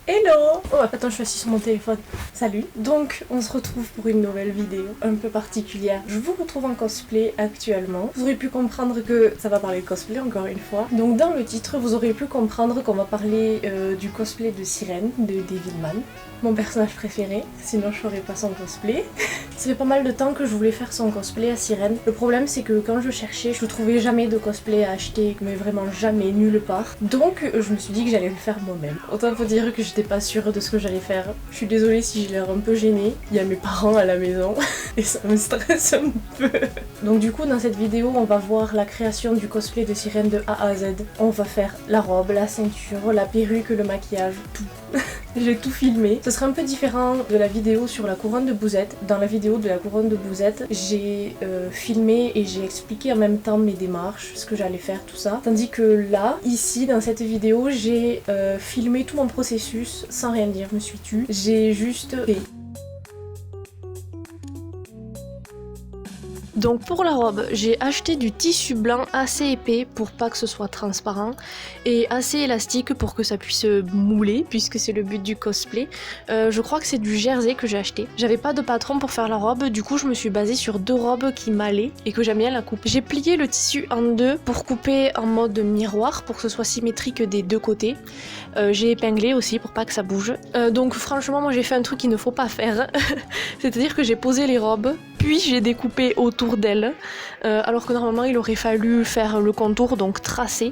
Hello! Oh, attends, je suis assise sur mon téléphone. Salut! Donc, on se retrouve pour une nouvelle vidéo un peu particulière. Je vous retrouve en cosplay actuellement. Vous aurez pu comprendre que ça va parler de cosplay encore une fois. Donc, dans le titre, vous aurez pu comprendre qu'on va parler du cosplay de Sirène, de Devilman. Mon personnage préféré, sinon je ferais pas son cosplay. Ça fait pas mal de temps que je voulais faire son cosplay à Sirène. Le problème c'est que quand je cherchais, je trouvais jamais de cosplay à acheter, mais vraiment jamais, nulle part. Donc je me suis dit que j'allais le faire moi-même. Autant faut dire que j'étais pas sûre de ce que j'allais faire. Je suis désolée si j'ai l'air un peu gênée. Il y a mes parents à la maison et ça me stresse un peu. Donc du coup dans cette vidéo on va voir la création du cosplay de Sirène de A à Z. On va faire la robe, la ceinture, la perruque, le maquillage, tout. J'ai tout filmé. Ce sera un peu différent de la vidéo sur la couronne de Bouzette. Dans la vidéo de la couronne de Bouzette, j'ai filmé et j'ai expliqué en même temps mes démarches, ce que j'allais faire, tout ça. Tandis que là, ici, dans cette vidéo, j'ai filmé tout mon processus sans rien dire. Je me suis tue. J'ai juste fait. Donc pour la robe, j'ai acheté du tissu blanc assez épais pour pas que ce soit transparent et assez élastique pour que ça puisse mouler puisque c'est le but du cosplay. Je crois que c'est du jersey que j'ai acheté. J'avais pas de patron pour faire la robe, du coup je me suis basée sur deux robes qui m'allaient et que j'aime bien la coupe. J'ai plié le tissu en deux pour couper en mode miroir pour que ce soit symétrique des deux côtés. J'ai épinglé aussi pour pas que ça bouge. Donc franchement moi j'ai fait un truc qu'il ne faut pas faire. C'est-à-dire que j'ai posé les robes, puis j'ai découpé autour d'elle, alors que normalement il aurait fallu faire le contour, donc tracer,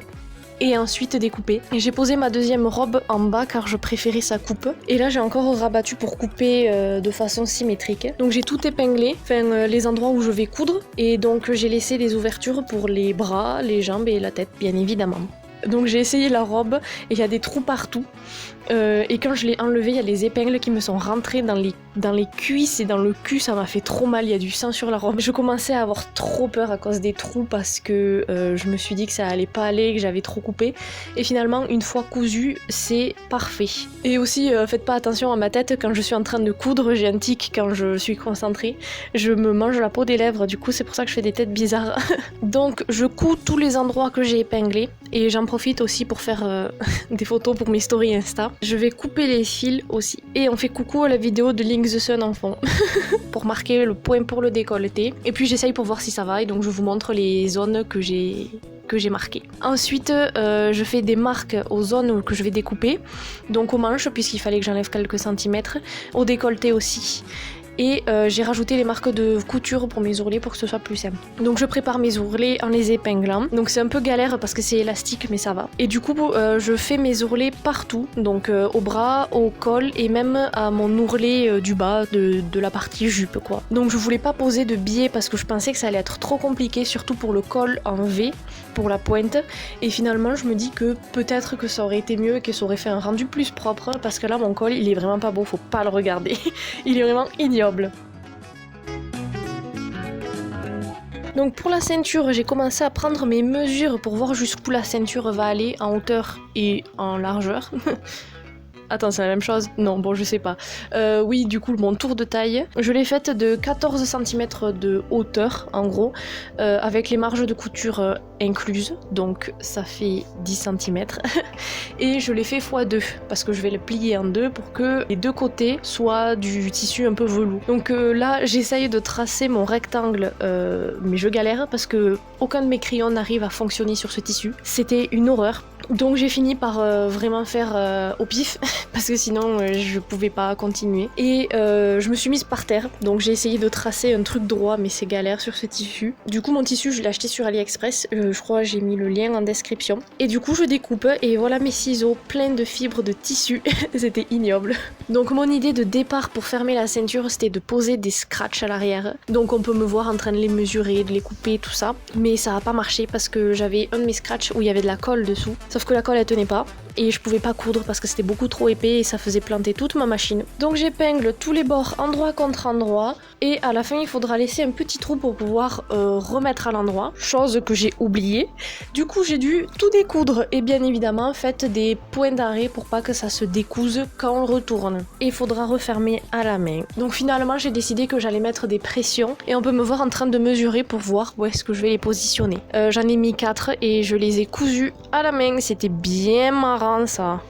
et ensuite découper. Et j'ai posé ma deuxième robe en bas car je préférais sa coupe. Et là j'ai encore rabattu pour couper de façon symétrique. Donc j'ai tout épinglé, enfin les endroits où je vais coudre, et donc j'ai laissé des ouvertures pour les bras, les jambes et la tête bien évidemment. Donc j'ai essayé la robe et il y a des trous partout. Et quand je l'ai enlevée, il y a les épingles qui me sont rentrées dans les cuisses et dans le cul, ça m'a fait trop mal, il y a du sang sur la robe. Je commençais à avoir trop peur à cause des trous parce que je me suis dit que ça allait pas aller, que j'avais trop coupé. Et finalement, une fois cousu, c'est parfait. Et aussi, faites pas attention à ma tête, quand je suis en train de coudre, j'ai un tic quand je suis concentrée. Je me mange la peau des lèvres, du coup c'est pour ça que je fais des têtes bizarres. Donc je couds tous les endroits que j'ai épinglés et j'en profite aussi pour faire des photos pour mes stories Insta. Je vais couper les fils aussi. Et on fait coucou à la vidéo de Link the Sun en fond. Pour marquer le point pour le décolleté. Et puis j'essaye pour voir si ça va. Et donc je vous montre les zones que j'ai marquées. Ensuite, je fais des marques aux zones que je vais découper. Donc aux manches, puisqu'il fallait que j'enlève quelques centimètres. Au décolleté aussi. Et j'ai rajouté les marques de couture pour mes ourlets pour que ce soit plus simple. Donc je prépare mes ourlets en les épinglant. Donc c'est un peu galère parce que c'est élastique mais ça va. Et du coup je fais mes ourlets partout. Donc au bras, au col et même à mon ourlet du bas de la partie jupe quoi. Donc je voulais pas poser de biais parce que je pensais que ça allait être trop compliqué, surtout pour le col en V, pour la pointe. Et finalement je me dis que peut-être que ça aurait été mieux et que ça aurait fait un rendu plus propre parce que là mon col il est vraiment pas beau, faut pas le regarder. Il est vraiment ignoble. Donc pour la ceinture, j'ai commencé à prendre mes mesures pour voir jusqu'où la ceinture va aller en hauteur et en largeur. Attends, c'est la même chose? Non, bon, je sais pas. Oui, du coup, mon tour de taille, je l'ai faite de 14 cm de hauteur, en gros, avec les marges de couture incluses, donc ça fait 10 cm. Et je l'ai fait x2, parce que je vais le plier en deux pour que les deux côtés soient du tissu un peu velours. Donc là, j'essaye de tracer mon rectangle, mais je galère parce que aucun de mes crayons n'arrive à fonctionner sur ce tissu. C'était une horreur. Donc j'ai fini par vraiment faire au pif parce que sinon je pouvais pas continuer et je me suis mise par terre, donc j'ai essayé de tracer un truc droit mais c'est galère sur ce tissu. Du coup mon tissu je l'ai acheté sur AliExpress, je crois j'ai mis le lien en description et du coup je découpe et voilà mes ciseaux pleins de fibres de tissu. C'était ignoble. Donc mon idée de départ pour fermer la ceinture c'était de poser des scratchs à l'arrière, donc on peut me voir en train de les mesurer, de les couper tout ça, mais ça a pas marché parce que j'avais un de mes scratchs où il y avait de la colle dessous. Sauf que la colle elle tenait pas et je pouvais pas coudre parce que c'était beaucoup trop épais et ça faisait planter toute ma machine. Donc j'épingle tous les bords endroit contre endroit et à la fin il faudra laisser un petit trou pour pouvoir remettre à l'endroit, chose que j'ai oubliée. Du coup j'ai dû tout découdre et bien évidemment faites des points d'arrêt pour pas que ça se découse quand on retourne. Et il faudra refermer à la main. Donc finalement j'ai décidé que j'allais mettre des pressions et on peut me voir en train de mesurer pour voir où est-ce que je vais les positionner. J'en ai mis 4 et je les ai cousus à la main, c'était bien marrant ça.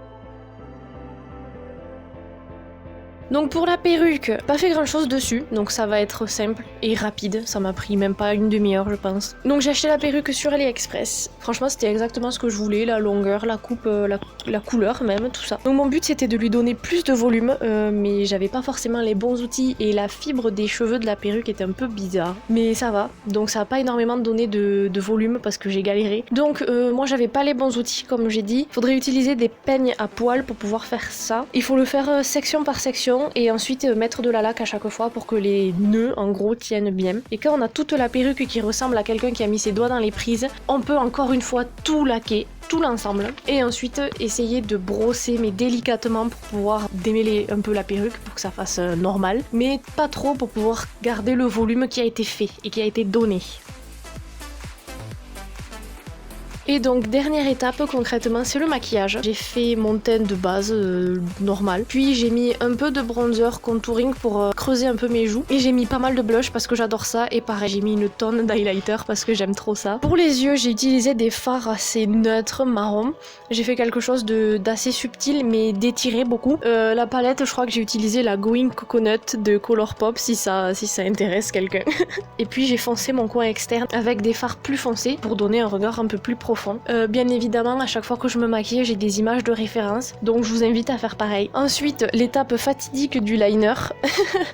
Donc pour la perruque, pas fait grand chose dessus, donc ça va être simple et rapide, ça m'a pris même pas une demi-heure je pense. Donc j'ai acheté la perruque sur AliExpress, franchement c'était exactement ce que je voulais, la longueur, la coupe, la couleur même, tout ça. Donc mon but c'était de lui donner plus de volume, mais j'avais pas forcément les bons outils et la fibre des cheveux de la perruque était un peu bizarre. Mais ça va, donc ça a pas énormément donné de volume parce que j'ai galéré. Donc moi j'avais pas les bons outils comme j'ai dit, faudrait utiliser des peignes à poils pour pouvoir faire ça. Il faut le faire section par section et ensuite mettre de la laque à chaque fois pour que les nœuds en gros tiennent bien. Et quand on a toute la perruque qui ressemble à quelqu'un qui a mis ses doigts dans les prises, on peut encore une fois tout laquer, tout l'ensemble, et ensuite essayer de brosser mais délicatement pour pouvoir démêler un peu la perruque pour que ça fasse normal, mais pas trop pour pouvoir garder le volume qui a été fait et qui a été donné. Et donc dernière étape concrètement c'est le maquillage. J'ai fait mon teint de base normal, puis j'ai mis un peu de bronzer contouring pour creuser un peu mes joues, et j'ai mis pas mal de blush parce que j'adore ça, et pareil j'ai mis une tonne d'highlighter parce que j'aime trop ça. Pour les yeux j'ai utilisé des fards assez neutres marron, j'ai fait quelque chose d'assez subtil mais d'étiré beaucoup. La palette je crois que j'ai utilisé la Going Coconut de Colourpop si ça intéresse quelqu'un. Et puis j'ai foncé mon coin externe avec des fards plus foncés pour donner un regard un peu plus profond. Bien évidemment, à chaque fois que je me maquille, j'ai des images de référence, donc je vous invite à faire pareil. Ensuite, l'étape fatidique du liner.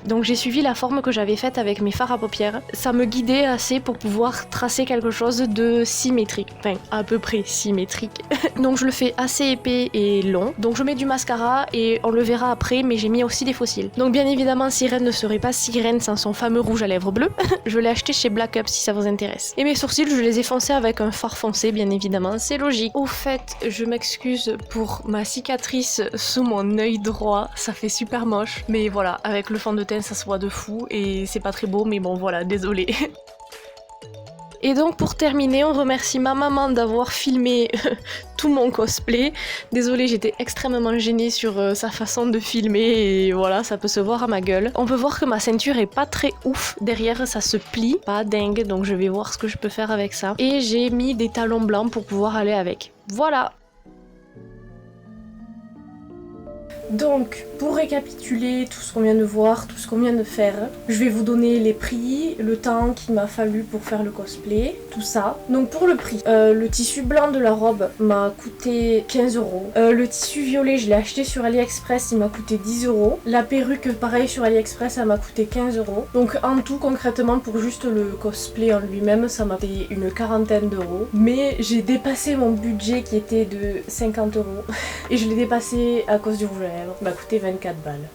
Donc j'ai suivi la forme que j'avais faite avec mes fards à paupières. Ça me guidait assez pour pouvoir tracer quelque chose de symétrique, enfin à peu près symétrique. Donc je le fais assez épais et long. Donc je mets du mascara et on le verra après, mais j'ai mis aussi des faux cils. Donc bien évidemment, Sirène ne serait pas Sirène sans son fameux rouge à lèvres bleu. Je l'ai acheté chez Black Up si ça vous intéresse. Et mes sourcils, je les ai foncés avec un fard foncé, bien évidemment, c'est logique. Au fait, je m'excuse pour ma cicatrice sous mon œil droit, ça fait super moche, mais voilà, avec le fond de teint ça se voit de fou et c'est pas très beau, mais bon voilà, désolé. Et donc pour terminer, on remercie ma maman d'avoir filmé tout mon cosplay. Désolée, j'étais extrêmement gênée sur sa façon de filmer et voilà, ça peut se voir à ma gueule. On peut voir que ma ceinture est pas très ouf, derrière ça se plie, pas dingue, donc je vais voir ce que je peux faire avec ça. Et j'ai mis des talons blancs pour pouvoir aller avec. Voilà! Donc, pour récapituler tout ce qu'on vient de voir, tout ce qu'on vient de faire, je vais vous donner les prix, le temps qu'il m'a fallu pour faire le cosplay, tout ça. Donc pour le prix, le tissu blanc de la robe m'a coûté 15 €. Le tissu violet, je l'ai acheté sur AliExpress, il m'a coûté 10 €. La perruque, pareil sur AliExpress, elle m'a coûté 15 €. Donc en tout, concrètement, pour juste le cosplay en lui-même, ça m'a coûté une quarantaine d'euros. Mais j'ai dépassé mon budget qui était de 50 €. Et je l'ai dépassé à cause du rouge à lèvres. M'a coûté 24 balles.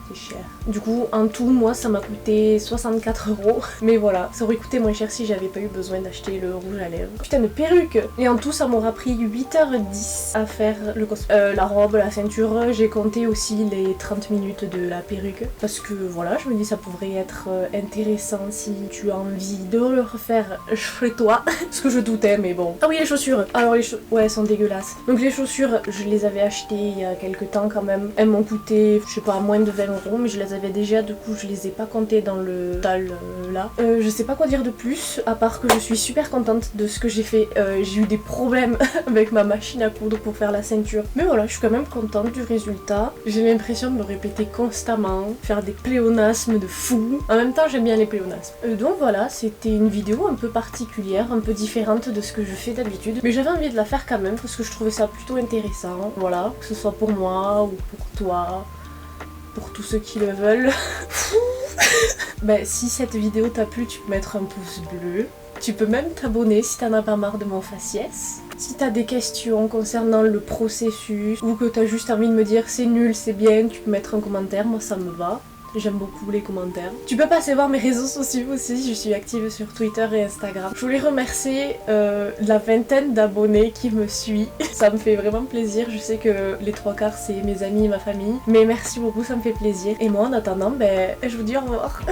C'est cher. Du coup, en tout, moi, ça m'a coûté 64 €. Mais voilà, ça aurait coûté moins cher si j'avais pas eu besoin d'acheter le rouge à lèvres. Putain de perruque! Et en tout, ça m'aura pris 8h10 à faire le cosplay. La robe, la ceinture, j'ai compté aussi les 30 minutes de la perruque. Parce que voilà, je me dis ça pourrait être intéressant si tu as envie de le refaire chez toi. Ce que je doutais, mais bon. Ah oui, les chaussures! Alors les chaussures, ouais, elles sont dégueulasses. Donc les chaussures, je les avais achetées il y a quelques temps quand même. Elles m'ont coûté, je sais pas, moins de 20 €, mais je les avais déjà, du coup je les ai pas comptées dans le total là. Je sais pas quoi dire de plus, à part que je suis super contente de ce que j'ai fait. J'ai eu des problèmes avec ma machine à coudre pour faire la ceinture, mais voilà, je suis quand même contente du résultat. J'ai l'impression de me répéter constamment, faire des pléonasmes de fou. En même temps, j'aime bien les pléonasmes. Donc voilà, c'était une vidéo un peu particulière, un peu différente de ce que je fais d'habitude, mais j'avais envie de la faire quand même parce que je trouvais ça plutôt intéressant. Voilà, que ce soit pour moi ou pour toi, pour tous ceux qui le veulent. Bah, si cette vidéo t'a plu, tu peux mettre un pouce bleu. Tu peux même t'abonner si t'en as pas marre de mon faciès. Si t'as des questions concernant le processus ou que t'as juste envie de me dire c'est nul, c'est bien, tu peux mettre un commentaire, moi ça me va. J'aime beaucoup les commentaires. Tu peux passer voir mes réseaux sociaux aussi, je suis active sur Twitter et Instagram. Je voulais remercier la vingtaine d'abonnés qui me suivent. Ça me fait vraiment plaisir, je sais que les 3/4 c'est mes amis et ma famille. Mais merci beaucoup, ça me fait plaisir. Et moi en attendant, ben, je vous dis au revoir.